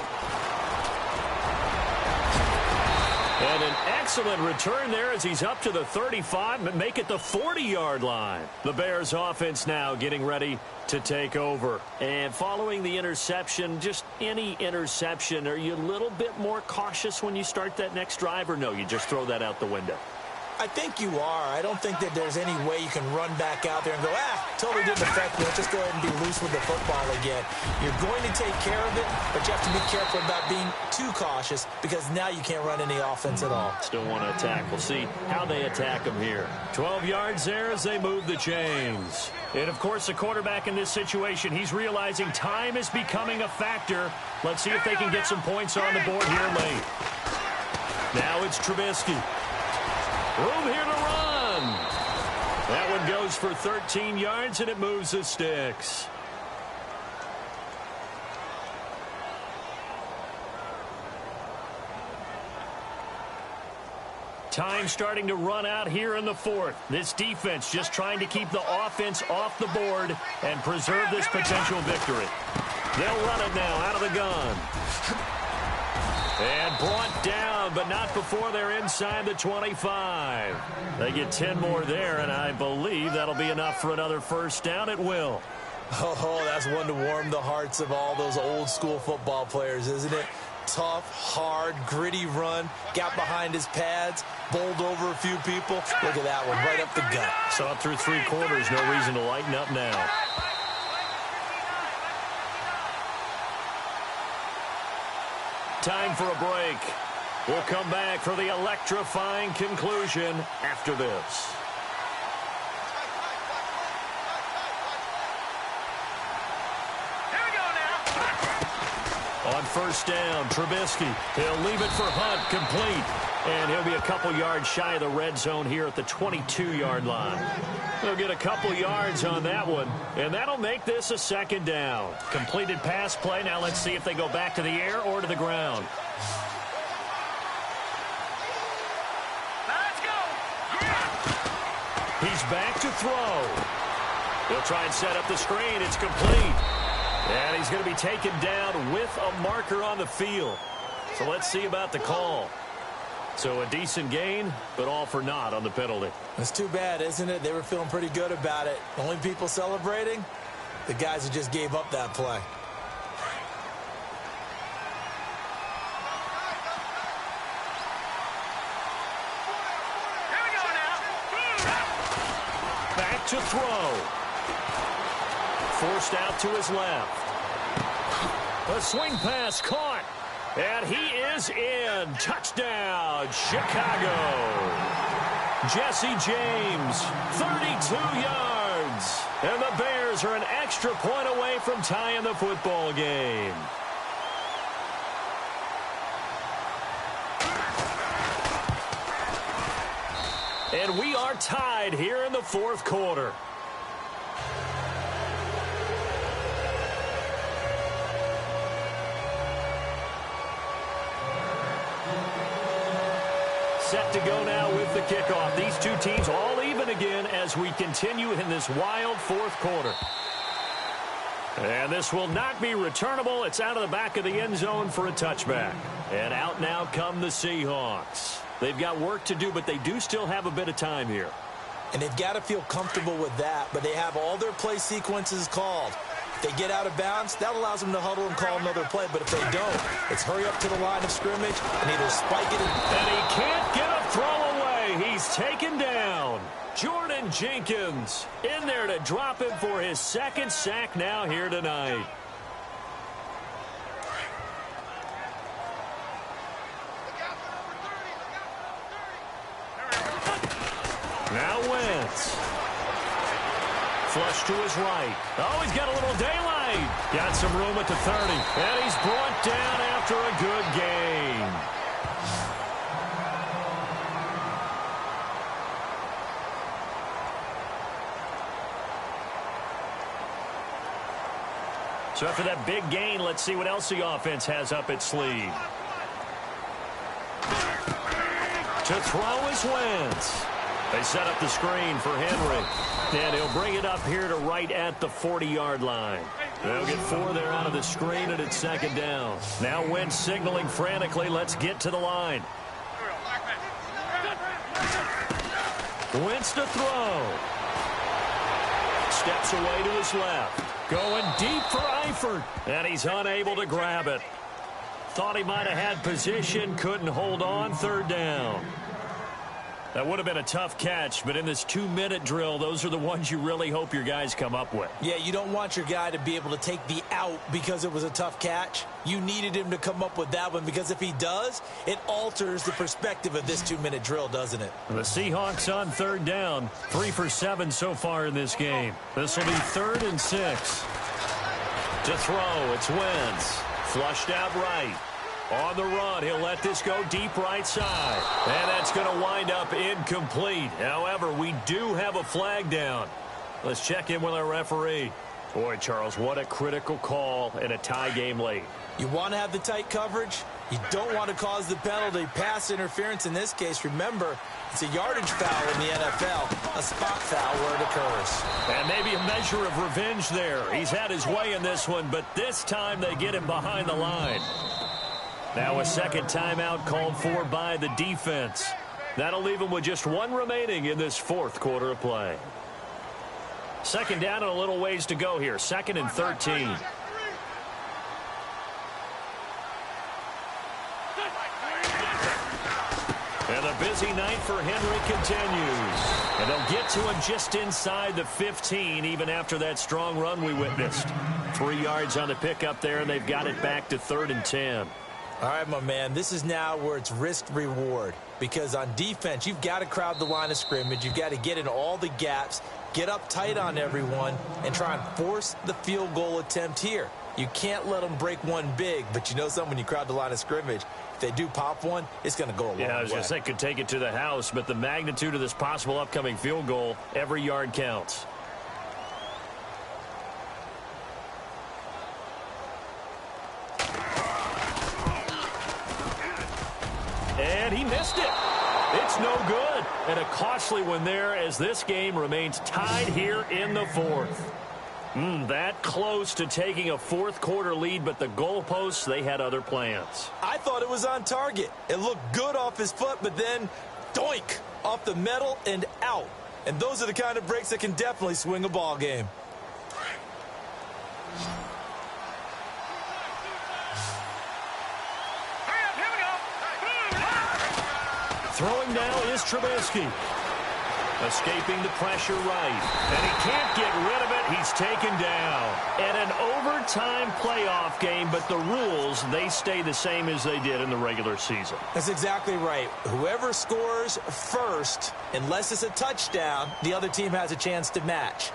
And an excellent return there as he's up to the 35 and make it the 40-yard line. The Bears offense now getting ready to take over. And following the interception, just any interception, are you a little bit more cautious when you start that next drive, or no, you just throw that out the window? I think you are. I don't think that there's any way you can run back out there and go, totally didn't affect me. Let's just go ahead and be loose with the football again. You're going to take care of it, but you have to be careful about being too cautious because now you can't run any offense at all. Still want to attack. We'll see how they attack them here. 12 yards there as they move the chains. And, of course, the quarterback in this situation, he's realizing time is becoming a factor. Let's see if they can get some points on the board here late. Now it's Trubisky. Room here to run. That one goes for 13 yards, and it moves the sticks. Time starting to run out here in the 4th. This defense just trying to keep the offense off the board and preserve this potential victory. They'll run it now out of the gun. And brought down, but not before they're inside the 25. They get 10 more there, and I believe that'll be enough for another first down. It will. Oh, that's one to warm the hearts of all those old-school football players, isn't it? Tough, hard, gritty run. Got behind his pads, bowled over a few people. Look at that one, right up the gut. Saw it through 3 quarters. No reason to lighten up now. Time for a break. We'll come back for the electrifying conclusion after this. On 1st down, Trubisky. He'll leave it for Hunt, complete. And he'll be a couple yards shy of the red zone here at the 22-yard line. They'll get a couple yards on that one, and that'll make this a 2nd down. Completed pass play. Now let's see if they go back to the air or to the ground. Let's go. He's back to throw. He'll try and set up the screen. It's complete. And he's going to be taken down with a marker on the field. So let's see about the call. So a decent gain, but all for naught on the penalty. It's too bad, isn't it? They were feeling pretty good about it. The only people celebrating, the guys who just gave up that play. Here we go now. Back to throw. Forced out to his left. A swing pass caught. And he is in. Touchdown, Chicago. Jesse James, 32 yards. And the Bears are an extra point away from tying the football game. And we are tied here in the 4th quarter. set to go now with the kickoff. These two teams all even again as we continue in this wild fourth quarter. And this will not be returnable. It's out of the back of the end zone for a touchback. And out now come the Seahawks. They've got work to do, but they do still have a bit of time here. And they've got to feel comfortable with that, but they have all their play sequences called. If they get out of bounds, that allows them to huddle and call another play. But if they don't, it's hurry up to the line of scrimmage and either spike it. And he can't get a throw away. He's taken down. Jordan Jenkins in there to drop him for his second sack now here tonight. Now Wentz. Flush to his right. Oh, he's got a little daylight. Got some room at the 30. And he's brought down after a good gain. So after that big gain, let's see what else the offense has up its sleeve. To throw is Wentz. They set up the screen for Henry. And he'll bring it up here to right at the 40-yard line. They'll get 4 there out of the screen, and it's second down. Now Wentz signaling frantically, let's get to the line. Wentz to throw. Steps away to his left. Going deep for Eifert. And he's unable to grab it. Thought he might have had position, couldn't hold on, third down. That would have been a tough catch, but in this 2-minute drill, those are the ones you really hope your guys come up with. Yeah, you don't want your guy to be able to take the out because it was a tough catch. You needed him to come up with that one because if he does, it alters the perspective of this 2-minute drill, doesn't it? The Seahawks on third down, 3 for 7 so far in this game. This will be 3rd and 6. To throw, it's Wentz. Flushed out right. On the run, he'll let this go deep right side. And that's going to wind up incomplete. However, we do have a flag down. Let's check in with our referee. Boy, Charles, what a critical call in a tie game late. You want to have the tight coverage. You don't want to cause the penalty. Pass interference in this case, remember, it's a yardage foul in the NFL, a spot foul where it occurs. And maybe a measure of revenge there. He's had his way in this one, but this time they get him behind the line. Now a second timeout called for by the defense. That'll leave them with just 1 remaining in this fourth quarter of play. Second down and a little ways to go here. 2nd and 13. And the busy night for Henry continues. And they'll get to him just inside the 15, even after that strong run we witnessed. 3 yards on the pickup there, and they've got it back to 3rd and 10. All right, my man, this is now where it's risk-reward. Because on defense, you've got to crowd the line of scrimmage. You've got to get in all the gaps, get up tight on everyone, and try and force the field goal attempt here. You can't let them break one big, but you know something, when you crowd the line of scrimmage, if they do pop one, it's going to go a long way. Yeah, I was going to say could take it to the house, but the magnitude of this possible upcoming field goal, every yard counts. And he missed it. It's no good. And a costly one there as this game remains tied here in the 4th. That close to taking a fourth quarter lead, but the goalposts, they had other plans. I thought it was on target. It looked good off his foot, but then doink, off the metal and out. And those are the kind of breaks that can definitely swing a ball game. Throwing now is Trubisky. Escaping the pressure right. And he can't get rid of it. He's taken down. And an overtime playoff game, but the rules, they stay the same as they did in the regular season. That's exactly right. Whoever scores first, unless it's a touchdown, the other team has a chance to match.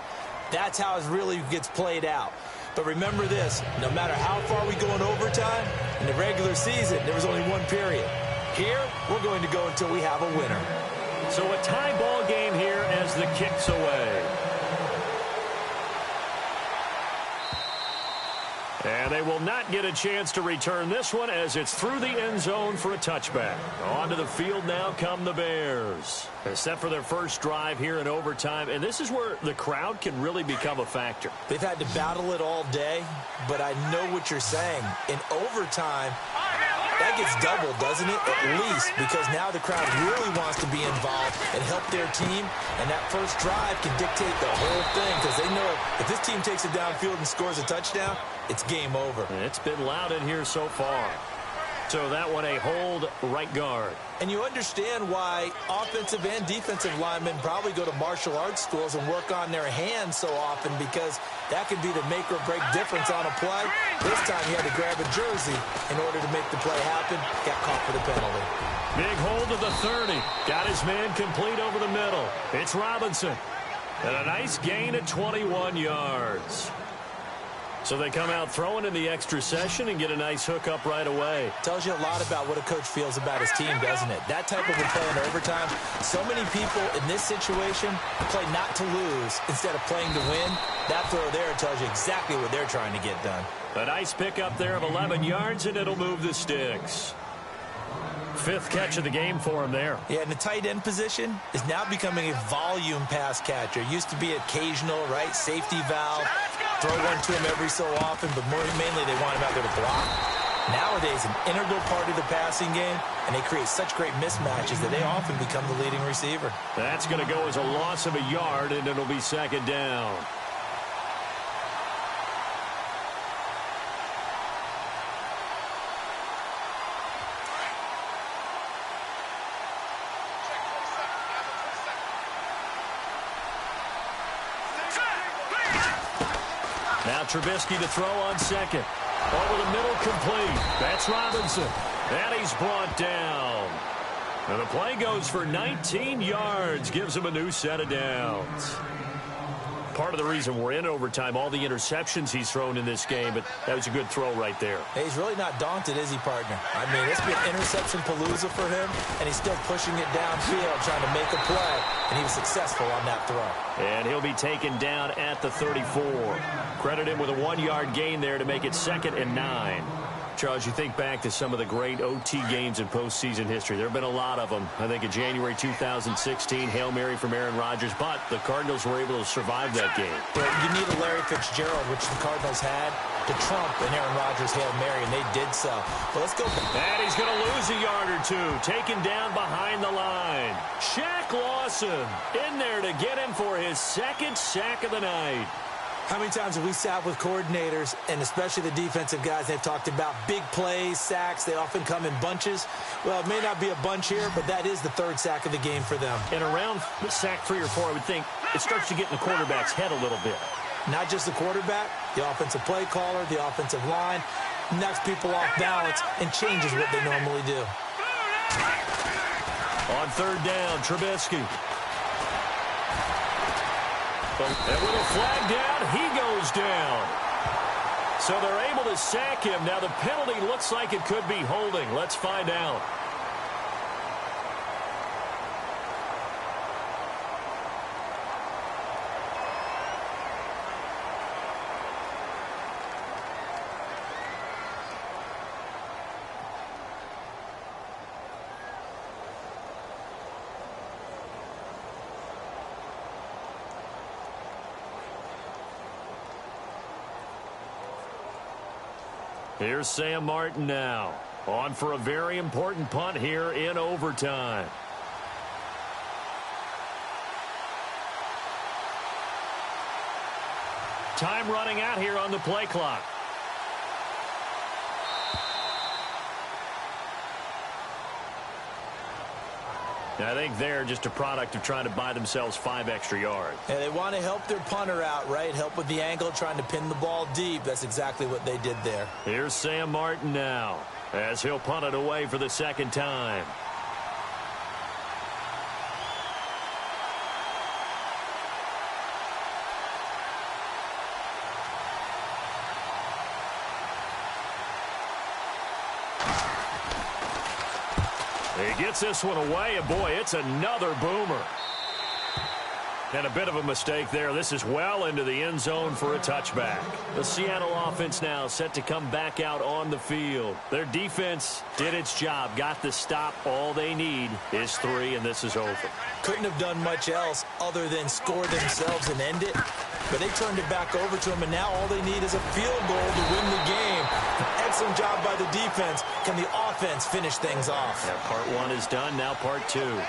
That's how it really gets played out. But remember this, no matter how far we go in overtime, in the regular season, there was only one period. Here, we're going to go until we have a winner. So a tie ball game here as the kick's away. And they will not get a chance to return this one as it's through the end zone for a touchback. Onto the field now come the Bears. Set for their first drive here in overtime, and this is where the crowd can really become a factor. They've had to battle it all day, but I know what you're saying. In overtime, that gets doubled, doesn't it? At least, because now the crowd really wants to be involved and help their team, and that first drive can dictate the whole thing because they know if this team takes it downfield and scores a touchdown, it's game over. It's been loud in here so far. So that one a hold right guard. And you understand why offensive and defensive linemen probably go to martial arts schools and work on their hands so often, because that could be the make or break difference on a play. This time he had to grab a jersey in order to make the play happen. Got caught for the penalty. Big hold to the 30. Got his man complete over the middle. It's Robinson. And a nice gain at 21 yards. So they come out throwing in the extra session and get a nice hook up right away. Tells you a lot about what a coach feels about his team, doesn't it? That type of a play in overtime, so many people in this situation play not to lose instead of playing to win. That throw there tells you exactly what they're trying to get done. A nice pickup there of 11 yards, and it'll move the sticks. Fifth catch of the game for him there. Yeah, and the tight end position is now becoming a volume pass catcher. Used to be occasional, right? Safety valve. Throw one to him every so often, but mainly they want him out there to block. Nowadays, an integral part of the passing game, and they create such great mismatches that they often become the leading receiver. That's going to go as a loss of a yard, and it'll be second down. Now Trubisky to throw on second. Over the middle, complete. That's Robinson. And he's brought down. And the play goes for 19 yards. Gives him a new set of downs. Part of the reason we're in overtime, all the interceptions he's thrown in this game, but that was a good throw right there. Hey, he's really not daunted, is he, partner? I mean, it's been interception palooza for him, and he's still pushing it downfield, trying to make a play, and he was successful on that throw. And he'll be taken down at the 34. Credit him with a 1-yard gain there to make it 2nd and 9. Charles, you think back to some of the great OT games in postseason history. There have been a lot of them. I think in January 2016, Hail Mary from Aaron Rodgers, but the Cardinals were able to survive that game. But you need a Larry Fitzgerald, which the Cardinals had, to trump an Aaron Rodgers Hail Mary, and they did so. But let's go. And he's going to lose a yard or two, taken down behind the line. Shaq Lawson in there to get him for his 2nd sack of the night. How many times have we sat with coordinators, and especially the defensive guys, they've talked about big plays, sacks. They often come in bunches. Well, it may not be a bunch here, but that is the 3rd sack of the game for them. And around sack 3 or 4, I would think it starts to get in the quarterback's head a little bit. Not just the quarterback, the offensive play caller, the offensive line, knocks people off balance and changes what they normally do. On 3rd down, Trubisky. And with a flag down, he goes down. So they're able to sack him. Now the penalty looks like it could be holding. Let's find out. Here's Sam Martin now, on for a very important punt here in overtime. Time running out here on the play clock. I think they're just a product of trying to buy themselves 5 extra yards. And they want to help their punter out, right? Help with the angle, trying to pin the ball deep. That's exactly what they did there. Here's Sam Martin now, as he'll punt it away for the 2nd time. He gets this one away, and boy, it's another boomer. And a bit of a mistake there. This is well into the end zone for a touchback. The Seattle offense now set to come back out on the field. Their defense did its job, got the stop. All they need is 3, and this is over. Couldn't have done much else other than score themselves and end it. But they turned it back over to them, and now all they need is a field goal to win the game. Excellent job by the defense. Can the offense finish things off? Yeah, part 1 is done, now part 2.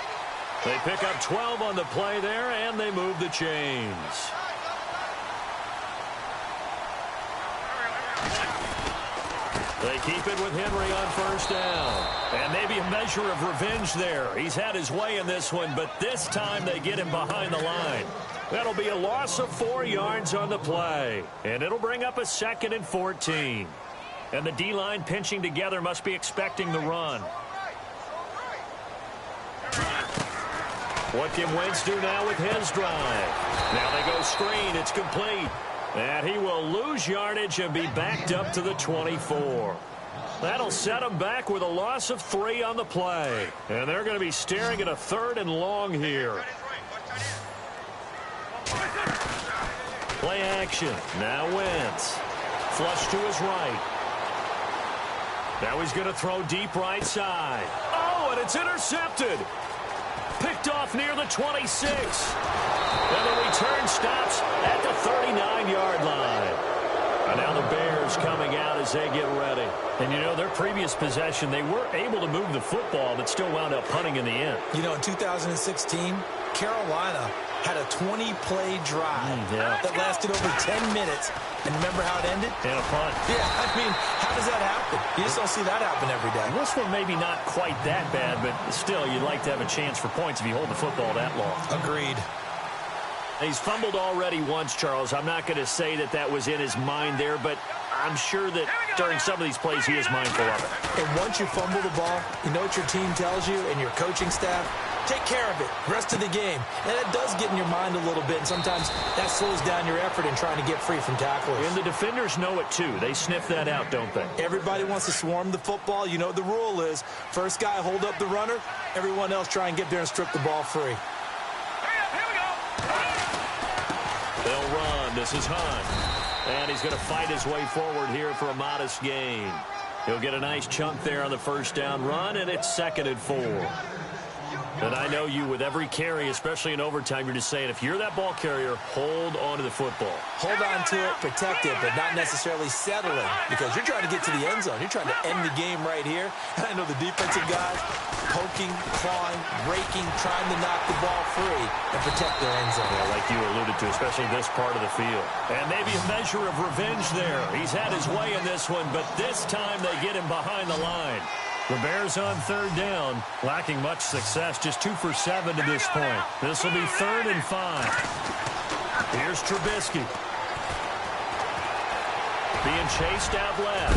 They pick up 12 on the play there, and they move the chains. They keep it with Henry on first down. And maybe a measure of revenge there. He's had his way in this one, but this time they get him behind the line. That'll be a loss of 4 yards on the play. And it'll bring up a 2nd and 14. And the D-line pinching together must be expecting the run. What can Wentz do now with his drive? Now they go screen. It's complete. And he will lose yardage and be backed up to the 24. That'll set him back with a loss of 3 on the play. And they're going to be staring at a 3rd and long here. Play action. Now Wentz. Flush to his right. Now he's going to throw deep right side. Oh, and it's intercepted. Picked off near the 26. And the return stops at the 39-yard line. And now the Bears coming out as they get ready. And, you know, their previous possession, they were able to move the football, but still wound up punting in the end. You know, in 2016, Carolina had a 20-play drive that lasted over 10 minutes. And remember how it ended? And a punt. Yeah, I mean, how does that happen? You just don't see that happen every day. This one maybe not quite that bad, but still, you'd like to have a chance for points if you hold the football that long. Agreed. He's fumbled already once, Charles. I'm not going to say that that was in his mind there, but I'm sure that during some of these plays he is mindful of it. And once you fumble the ball, you know what your team tells you and your coaching staff? Take care of it. Rest of the game. And it does get in your mind a little bit, and sometimes that slows down your effort in trying to get free from tacklers. And the defenders know it, too. They sniff that out, don't they? Everybody wants to swarm the football. You know what the rule is. First guy hold up the runner. Everyone else try and get there and strip the ball free. They'll run. This is Hunt. And he's going to fight his way forward here for a modest gain. He'll get a nice chunk there on the first down run, and it's 2nd and 4. And I know you, with every carry, especially in overtime, you're just saying, if you're that ball carrier, hold on to the football. Hold on to it, protect it, but not necessarily settling, because you're trying to get to the end zone. You're trying to end the game right here. And I know the defensive guys poking, clawing, raking, trying to knock the ball free and protect their end zone. Yeah, like you alluded to, especially this part of the field. And maybe a measure of revenge there. He's had his way in this one, but this time they get him behind the line. The Bears on 3rd down, lacking much success, just 2 for 7 to this point. This will be 3rd and 5. Here's Trubisky. Being chased out left.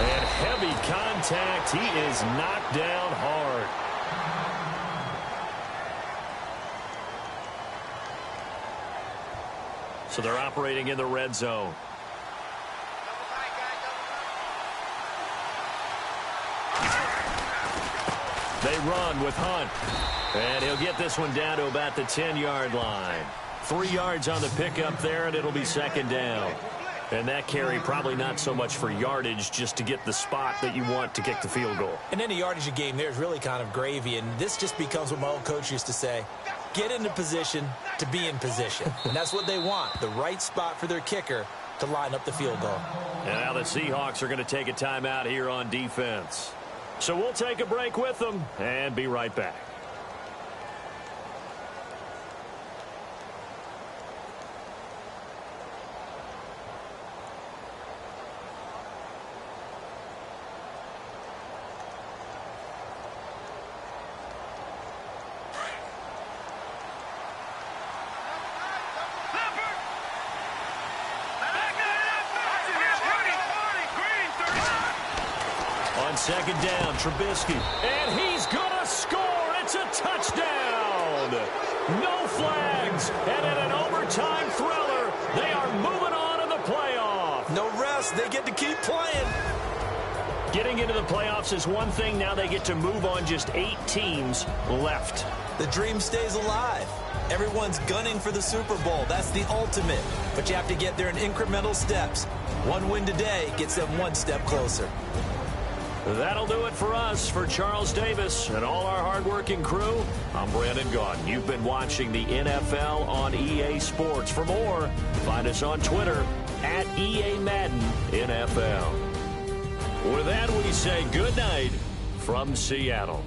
And heavy contact. He is knocked down hard. So they're operating in the red zone. They run with Hunt. And he'll get this one down to about the 10-yard line. 3 yards on the pickup there, and it'll be 2nd down. And that carry probably not so much for yardage, just to get the spot that you want to kick the field goal. And any yardage game there is really kind of gravy, and this just becomes what my old coach used to say. Get into position to be in position. And that's what they want, the right spot for their kicker to line up the field goal. And now the Seahawks are going to take a timeout here on defense. So we'll take a break with them and be right back. On 2nd down, Trubisky. And he's going to score. It's a touchdown. No flags. And in an overtime thriller, they are moving on in the playoff. No rest. They get to keep playing. Getting into the playoffs is one thing. Now they get to move on. Just 8 teams left. The dream stays alive. Everyone's gunning for the Super Bowl. That's the ultimate. But you have to get there in incremental steps. One win today gets them one step closer. That'll do it for us. For Charles Davis and all our hardworking crew, I'm Brandon Gaudin. You've been watching the NFL on EA Sports. For more, find us on Twitter at EA Madden NFL. With that, we say good night from Seattle.